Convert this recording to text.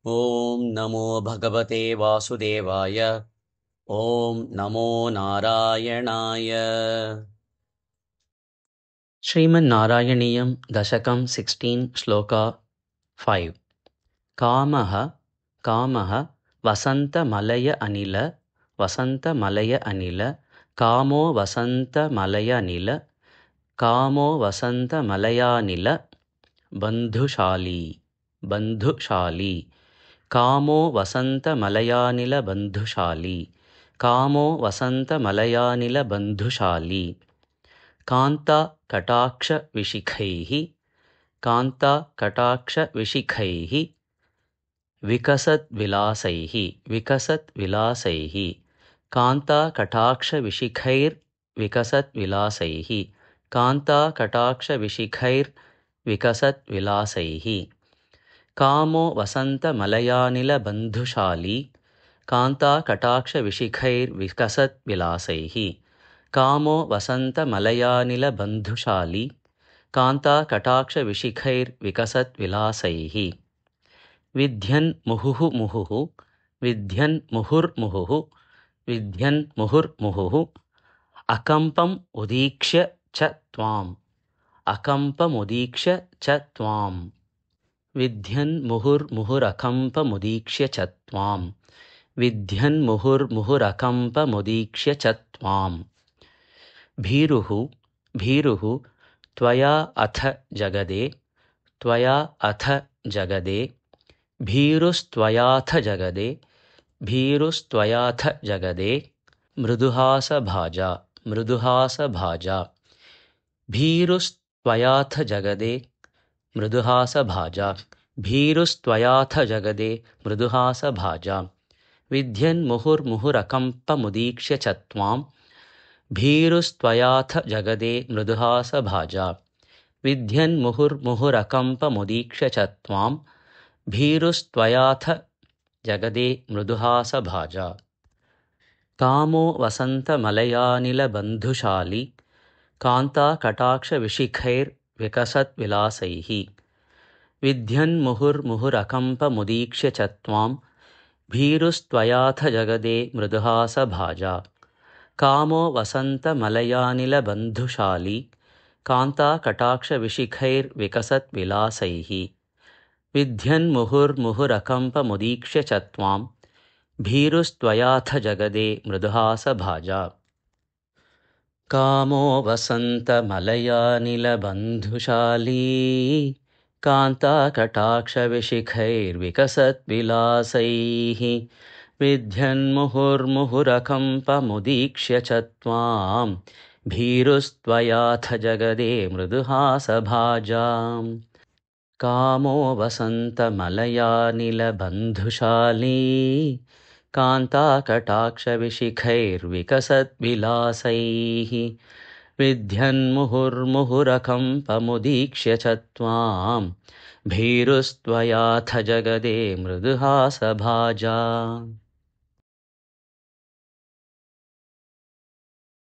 ॐ नमो भगवते वासुदेवाय। ॐ नमो नारायणाय। श्रीमन्नारायणीयं दशकं 16 श्लोका 5। कामः कामः वसन्तमलय अनिल वसन्तमलय अनिल कामो वसन्तमलय अनिल कामो वसन्तमलयानिल बन्धुशाली बन्धुशाली कामो वसन्तमलयानिल बन्धुशाली कामो वसन्तमलयानिल बन्धुशाली कान्ताकटाक्षविशिखैः कान्ताकटाक्षविशिखैः विकसद्विलासैः विकसद्विलासैः कान्ताकटाक्षविशिखैर्विकसद्विलासैः कान्ताकटाक्षविशिखैर्विकसद्विलासैः कामो वसन्तमलयानिल बन्धुशाली कान्ताकटाक्षविशिखैर्विकसद्विलासैः कामो वसन्तमलयानिल बन्धुशाली कान्ताकटाक्षविशिखैर्विकसद्विलासैः विध्यन् मुहुः मुहुः विध्यन् मुहुर्मुहुः विध्यन् मुहुर्मुहुः अकम्पम् उदीक्ष्य च त्वाम् अकम्पमुदीक्ष्य च त्वाम् विध्यन् मुहुर्मुहुरकम्पमुदीक्ष्य च त्वाम् विध्यन् मुहुर्मुहुरकम्पमुदीक्ष्य च त्वाम् भीरुः भीरुः त्वया अथ जगदे त्वया अथ जगदे भीरुस्त्वयाथ जगदे भीरुस्त्वयाथ जगदे मृदुहासभाजा मृदुहासभाजा भीरुस्त्वयाथ जगदे मृदुहासभाजा भीरुस्त्वयाथ जगदे मृदुहासभाजा विध्यन् मुहुर्मुहुरकम्पमुदीक्ष्य च त्वाम् भीरुस्त्वयाथ जगदे मृदुहासभाजा विध्यन् मुहुर्मुहुरकम्पमुदीक्ष्य च त्वाम् भीरुस्त्वयाथ जगदे मृदुहासभाजा कामो वसन्तमलयानिलबन्धुशाली कान्ताकटाक्षविशिखैर्विकसद्विलासैः विध्यन् मुहुर्मुहुरकम्पमुदीक्ष्य च त्वाम् भीरुस्त्वयाथ जगदे मृदुहासभाजा कामो वसन्तमलयानिलबन्धुशाली कान्ताकटाक्षविशिखैर्विकसद्विलासैः विध्यन् मुहुर्मुहुरकम्पमुदीक्ष्य च त्वाम् भीरुस्त्वयाथ जगदे मृदुहासभाजा कामो वसन्तमलयानिलबन्धुशाली कान्ताकटाक्षविशिखैर्विकसद्विलासैः विध्यन् मुहुर्मुहुरकम्पमुदीक्ष्य च त्वाम् भीरुस्त्वयाथ जगदे मृदुहासभाजा कामो वसन्तमलयानिलबन्धुशाली कान्ताकटाक्षविशिखैर्विकसद्विलासैः विध्यन् मुहुर्मुहुरकम्पमुदीक्ष्य च त्वाम् भीरुस्त्वयाथ जगदे मृदुहासभाजा।